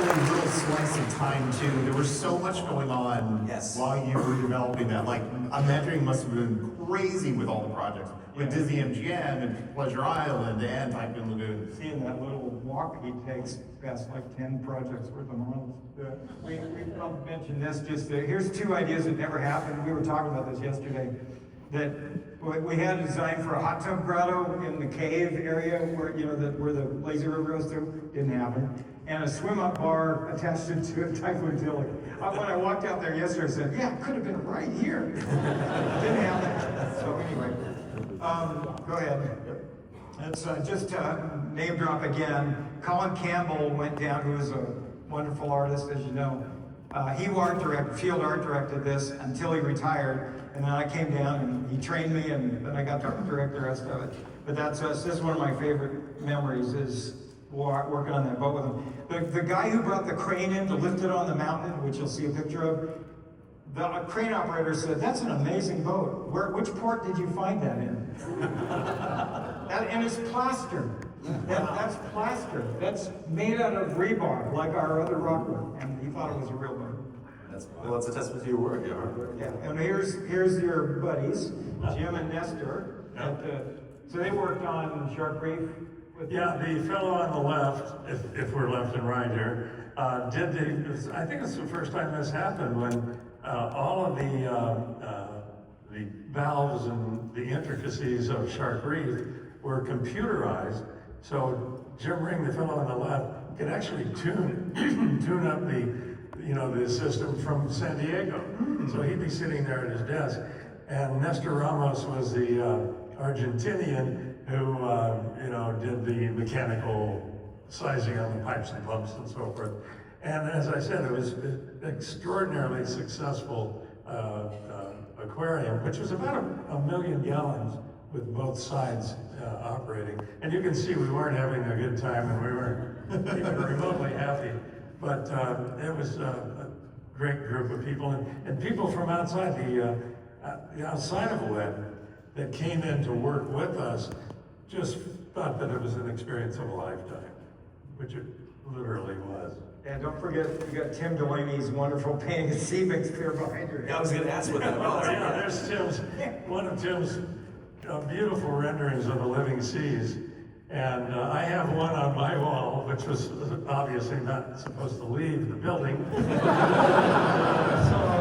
Little slice of time too. There was so much going on Yes. while you were developing that. Like, I'm imagining must have been crazy with all the projects. With Disney MGM and Pleasure Island and Typhoon Lagoon. Seeing that little walk he takes past like 10 projects worth of models. We mentioned this, just here's two ideas that never happened. We were talking about this yesterday. That we had a design for a hot tub grotto in the cave area where, where the lazy river goes through. Didn't happen. And a swim-up bar attached to a Typhoon Tillich. When I walked out there yesterday, I said, yeah, it could have been right here. Didn't happen. So anyway, go ahead. Let's just name drop again. Colin Campbell went down, who is a wonderful artist, as you know. He field art directed this until he retired. And then I came down and he trained me, and then I got to direct the rest of it. But that's this is one of my favorite memories, is working on that boat with him. The guy who brought the crane in to lift it on the mountain, which you'll see a picture of, the crane operator said, "That's an amazing boat. Which port did you find that in?" And it's plaster. That's plaster. That's made out of rebar, like our other rock work. And he thought it was a real boat. Well, it's a testament to your work, your hard work. Yeah, and here's your buddies, Jim and Nestor. So they worked on Shark Reef with Yeah, the fellow on the left, if we're left and right here, I think it's the first time this happened, when all of the valves and the intricacies of Shark Reef were computerized. So Jim Ring, the fellow on the left, could actually tune up the system from San Diego. So he'd be sitting there at his desk. And Nestor Ramos was the Argentinian who, did the mechanical sizing on the pipes and pumps and so forth. And as I said, it was an extraordinarily successful aquarium, which was about a million gallons with both sides operating. And you can see we weren't having a good time, and we weren't even remotely happy. But it was a great group of people, and people from outside outside of WED that came in to work with us just thought that it was an experience of a lifetime, which it literally was. And don't forget, you got Tim Delaney's wonderful painting of sea mix clear behind you. Yeah, I was going to ask what that was. Oh yeah, there's one of Tim's beautiful renderings of the living seas. And I have one on my wall, which was obviously not supposed to leave the building.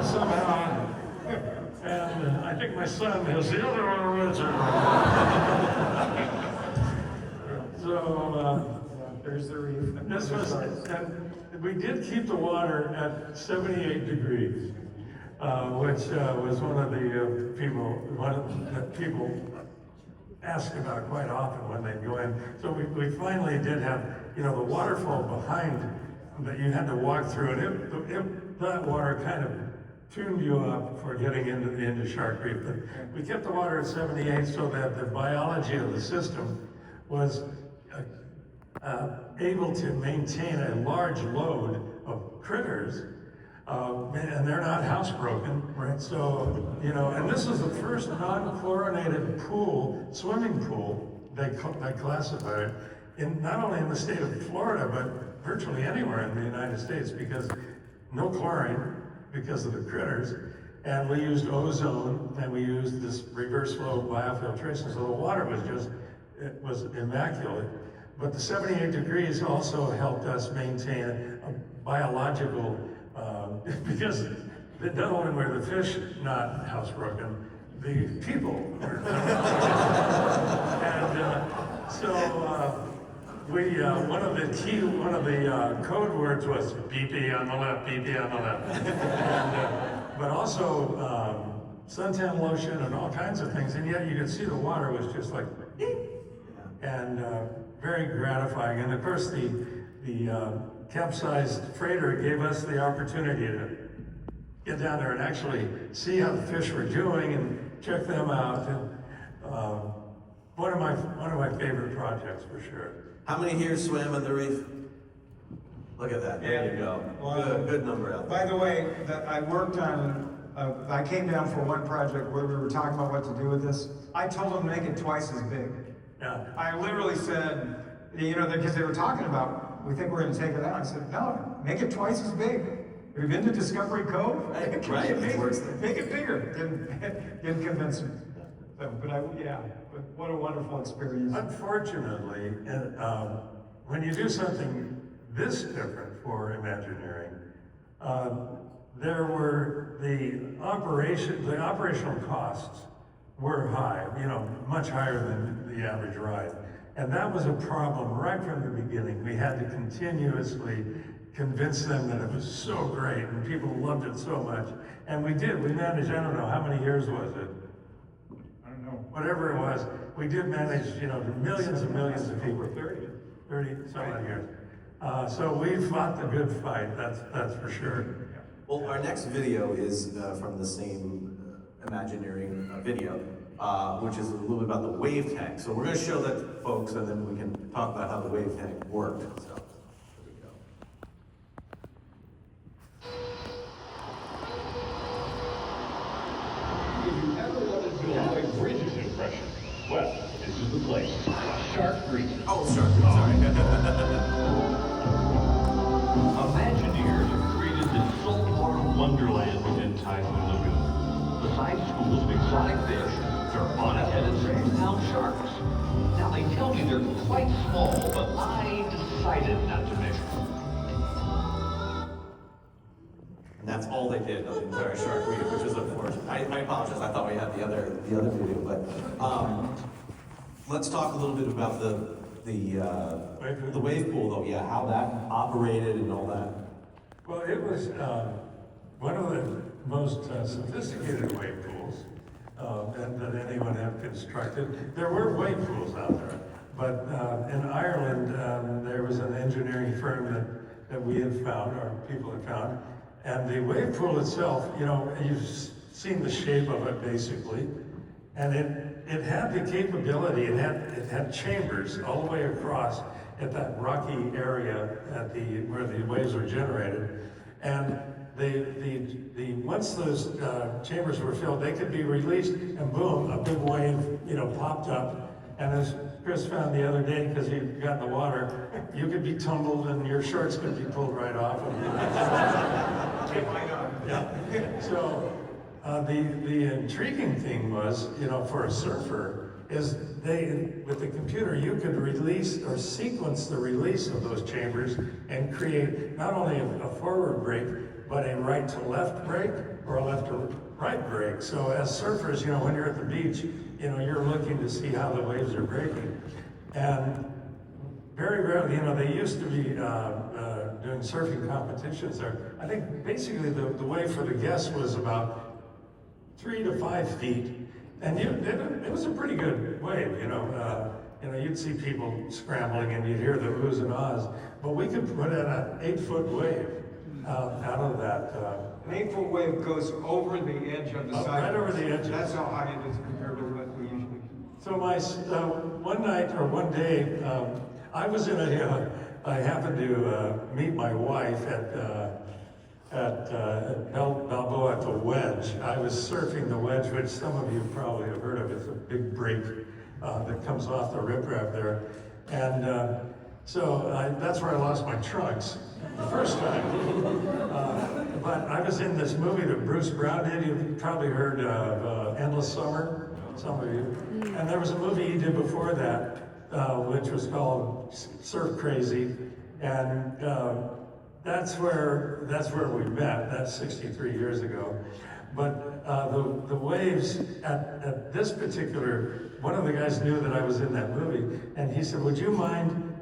Somehow, and I think my son has the other one original. So There's the reef. this was, and we did keep the water at 78 degrees, which was one of the people ask about quite often when they go in. So we finally did have, the waterfall behind that you had to walk through, and that water kind of tuned you up for getting into Shark Reef. But we kept the water at 78 so that the biology of the system was able to maintain a large load of critters, and they're not housebroken, right? So, you know, and this is the first non-chlorinated pool, swimming pool, they classified it, not only in the state of Florida, but virtually anywhere in the United States, because no chlorine, because of the critters, and we used ozone, and we used this reverse flow biofiltration, so the water it was immaculate. But the 78 degrees also helped us maintain a biological, because not only were the fish not housebroken, the people were. And so one of the code words was PP on the left, PP on the left. And, but also suntan lotion and all kinds of things, and yet you could see the water was just like, and very gratifying. And of course, the capsized freighter gave us the opportunity to get down there and actually see how the fish were doing and check them out. And one of my favorite projects for sure. How many here swam on the reef? Look at that. There you go. Well, good number out there. By the way, I worked on, I came down for one project where we were talking about what to do with this. I told them to make it twice as big. Yeah. I literally said, you know, because they were talking about, we think we're gonna take it out. I said, no, make it twice as big. Have you been to Discovery Cove? Right, Make it bigger. Didn't convince me. So, but what a wonderful experience. Unfortunately, when you do something this different for Imagineering, there were the operational costs were high, you know, much higher than the average ride. And that was a problem right from the beginning. We had to continuously convince them that it was so great and people loved it so much. And we did. We managed, I don't know, how many years was it? I don't know. Whatever it was, we did manage, you know, millions and millions of people. 30 some odd years. So we fought the good fight, that's for sure. Well, our next video is from the same Imagineering video, which is a little bit about the wave tank. So we're going to show that, folks, and then we can talk about how the wave tank worked. So, here we go. If you ever wanted to avoid Bridges' impression, well, this is the place. Shark Reef. Oh, sorry. Imagineers have created this saltwater wonderland within Typhoon Lagoon. Besides schools of exotic fish, there are bonnet-headed sand-hound sharks. Now they tell me they're quite small, but I decided not to measure. And that's all they did on the entire Shark Reef, which is unfortunate. I apologize. I thought we had the other video, but let's talk a little bit about the wave pool, though. Yeah, how that operated and all that. Well, it was one of the most sophisticated wave pools that anyone had constructed. There were wave pools out there, but in Ireland, there was an engineering firm that we had found, or people had found, and the wave pool itself, you know, you've seen the shape of it basically, and it had the capability, it had chambers all the way across at that rocky area where the waves were generated, and once those chambers were filled, they could be released, and boom, a big wave, you know, popped up. And as Chris found the other day, because he got in the water, you could be tumbled and your shorts could be pulled right off. Yeah. So the intriguing thing was, you know, for a surfer, is with the computer, you could release or sequence the release of those chambers and create not only a forward break, but a right to left break or a left to right break. So as surfers, you know, when you're at the beach, you know, you're looking to see how the waves are breaking. And very rarely, you know, they used to be doing surfing competitions there. I think basically the wave for the guests was about 3 to 5 feet. And it was a pretty good wave, you know. You'd see people scrambling and you'd hear the oohs and ahs. But we could put in an 8-foot wave out of that An 8-foot wave goes over the edge of the side. Right over the edge. That's how high it is compared to what we usually. So my one night or one day, I was in a. I happened to meet my wife at Balboa at the Wedge. I was surfing the Wedge, which some of you probably have heard of. It's a big break that comes off the riprap there, and so that's where I lost my trunks the first time. But I was in this movie that Bruce Brown did. You've probably heard of Endless Summer, some of you. And there was a movie he did before that, which was called Surf Crazy, and that's where we met. That's 63 years ago. But the waves at this particular, one of the guys knew that I was in that movie, and he said, "Would you mind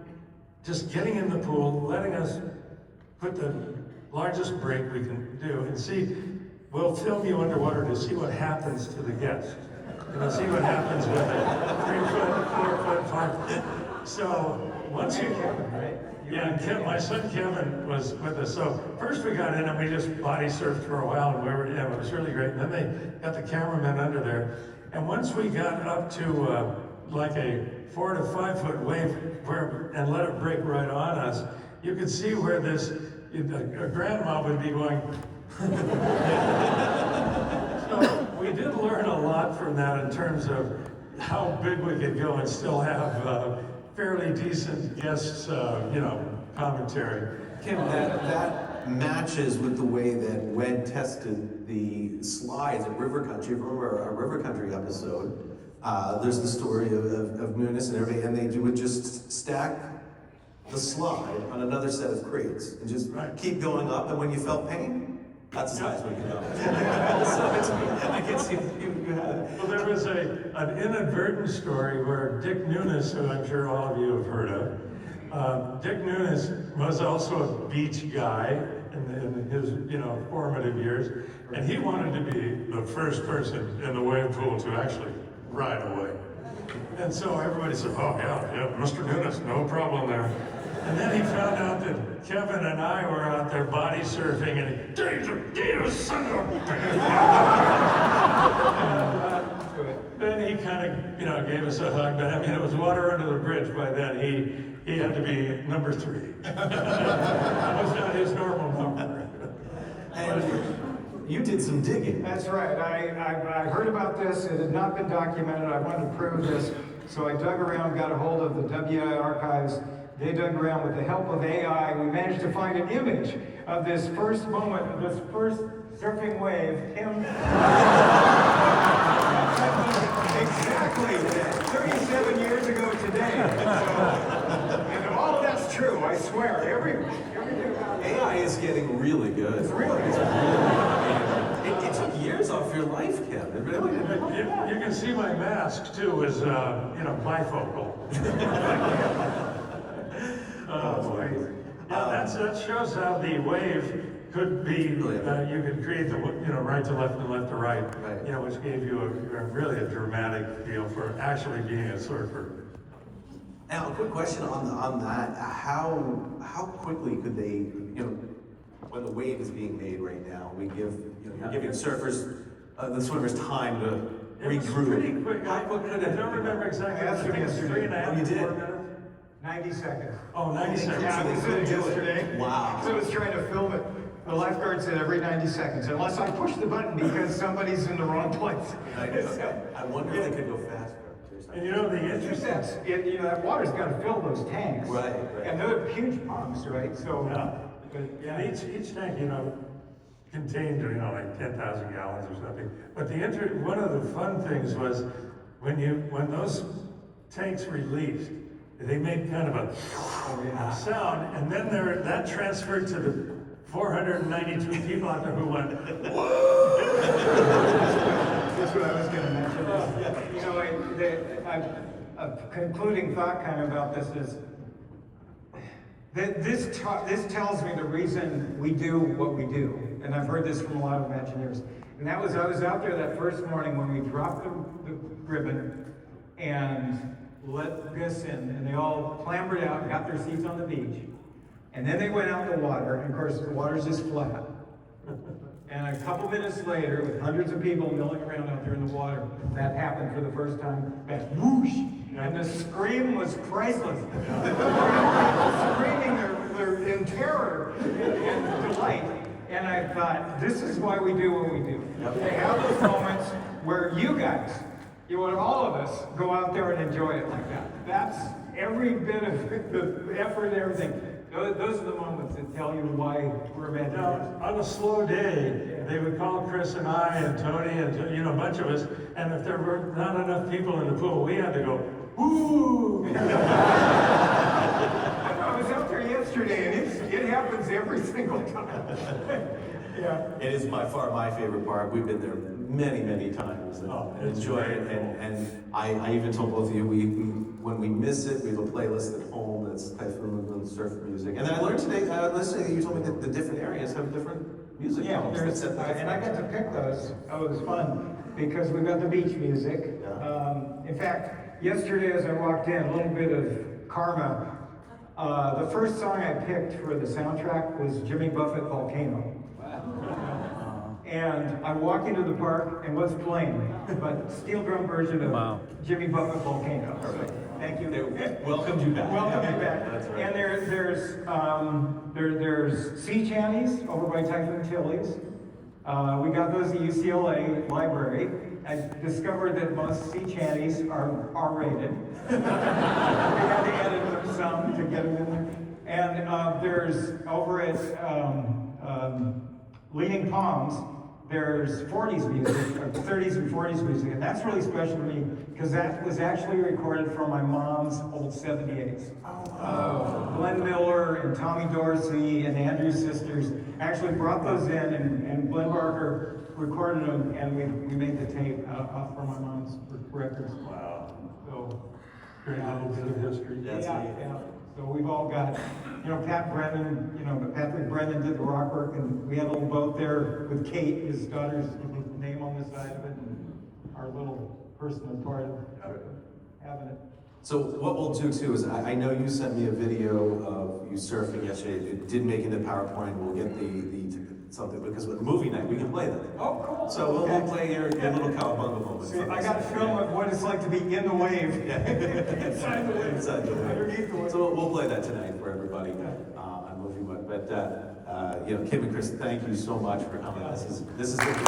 just getting in the pool, letting us put the largest break we can do, and see, we'll film you underwater to see what happens to the guests. You know, see what happens with it. 3 foot, 4 foot, 5 foot." So once you, yeah, Kym, my son Kevin was with us. So first we got in and we just body surfed for a while, and it was really great. And then they got the cameraman under there. And once we got up to like a 4 to 5 foot wave and let it break right on us, you could see where a grandma would be going. So we did learn a lot from that in terms of how big we could go and still have fairly decent guests, commentary. Kym, that matches with the way that Wed tested the slides at River Country. Remember our River Country episode? There's the story of Munis and everybody, and they would just stack the slide on another set of crates and just keep going up, and when you felt pain, that's the size we could go. So I can see you had it. Well, there was an inadvertent story where Dick Nunes, who I'm sure all of you have heard of, Dick Nunes was also a beach guy in his formative years, and he wanted to be the first person in the wave pool to actually ride a wave. And so everybody said, "Oh yeah, Mr. Nunes, no problem there." And then he found out that Kevin and I were out there body surfing, and he, son of a then he kind of, gave us a hug. But I mean, it was water under the bridge by then. He had to be number 3. That was not his normal number. And you did some digging. That's right. I heard about this. It had not been documented. I wanted to prove this. So I dug around, got a hold of the WI archives. They dug around with the help of AI. We managed to find an image of this first moment, of this first surfing wave. Kym. Exactly 37 years ago today. And all of that's true, I swear. Everything about it. AI is getting really good. It's really good. It took years off your life, Kym. It really did. You can see my mask too is bifocal. Oh boy. Yeah, that shows how the wave could be, you could create the, right to left and left to right, which gave you really a dramatic feel for actually being a surfer. Now, a quick question on that. How quickly could they, when the wave is being made right now, we give, you're giving surfers, the swimmers time to regroup. It was pretty quick. How quick could I it? don't remember exactly. I asked him yesterday. 3.5 you did? 4 minutes. 90 seconds. Oh, 90 seconds. Yeah, I was in it yesterday. Wow. So I was trying to film it. The lifeguard said every 90 seconds, unless I push the button because somebody's in the wrong place. I wonder if they could go faster. And the It's interesting, just that water's got to fill those tanks. Right. And they're huge pumps, right? So, and each tank, contained, like 10,000 gallons or something. But one of the fun things was when those tanks released, they made kind of a sound, and then that transferred to the 492 people out there who went, whoa! That's what I was going to mention. A concluding thought kind of about this is that this tells me the reason we do what we do. And I've heard this from a lot of Imagineers. And that was, I was out there that first morning when we dropped the ribbon and let Gus in, and they all clambered out and got their seats on the beach. And then they went out in the water, and of course the water's just flat. And a couple minutes later, with hundreds of people milling around out there in the water, that happened for the first time. That whoosh! And the scream was priceless. People screaming they're in terror and delight. And I thought, this is why we do what we do. They have those moments where you guys, all of us, go out there and enjoy it like that. That's every bit of the effort and everything. Those are the moments that tell you why we're Imagineers. Now, on a slow day, they would call Chris and I and Tony and a bunch of us, and if there were not enough people in the pool, we had to go, woo! I was out there yesterday, and it happens every single time. Yeah. It is by far my favorite park. We've been there many, many times and it's enjoy it. very cool. And I even told both of you, when we miss it, we have a playlist at home that's Typhoon Lagoon surf music. And then I learned today, listening, that you told me that the different areas have different music. Yeah, albums. and I got to pick those. Oh, it was fun because we got the beach music. Yeah. In fact, yesterday as I walked in, a little bit of karma. The first song I picked for the soundtrack was Jimmy Buffett Volcano. And I walk into the park and what's playing? But steel drum version of Jimmy Buffett Volcano. Perfect. Thank you. They welcomed you back. Welcome you back. That's right. And there's sea chanties over by Typhoon Tilly's. We got those at UCLA Library. I discovered that most sea chanties are R-rated. We had to edit them some to get them in there. And there's over at Leaning Palms, there's 40s music, or 30s and 40s music, and that's really special to me because that was actually recorded from my mom's old 78s. Glenn Miller and Tommy Dorsey and Andrew's sisters actually brought those in, and Glenn Barker recorded them, and we made the tape off from my mom's records. Wow. So, Great little bit of history. yeah. So we've all got, Pat Brennan, Patrick Brennan did the rock work, and we had a little boat there with Kate, his daughter's name on the side of it, and our little personal part of having it. So what we'll do too is, I know you sent me a video of you surfing yesterday. It did make it into PowerPoint. We'll get the something, because with movie night, we can play that. Oh, cool. So we'll play your little cowabunga moment. See, I got a film of what it's like to be in the wave. Inside the wave. Inside the wave. Underneath the wave. So we'll play that tonight for everybody on Movie Mug. But Kym and Chris, thank you so much for coming. This is a great.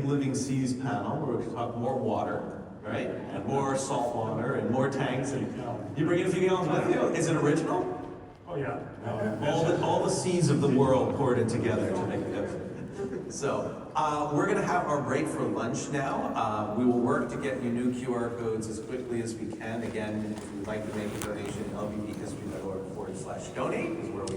Living Seas panel, where we can talk more water, right? And more salt water and more tanks. And you bring in a few gallons with you. Is it original? Oh, yeah. All the seas of the world poured in together to make it. So we're going to have our break for lunch now. We will work to get you new QR codes as quickly as we can. Again, if you'd like to make a donation, lbphistory.org/donate is where we go.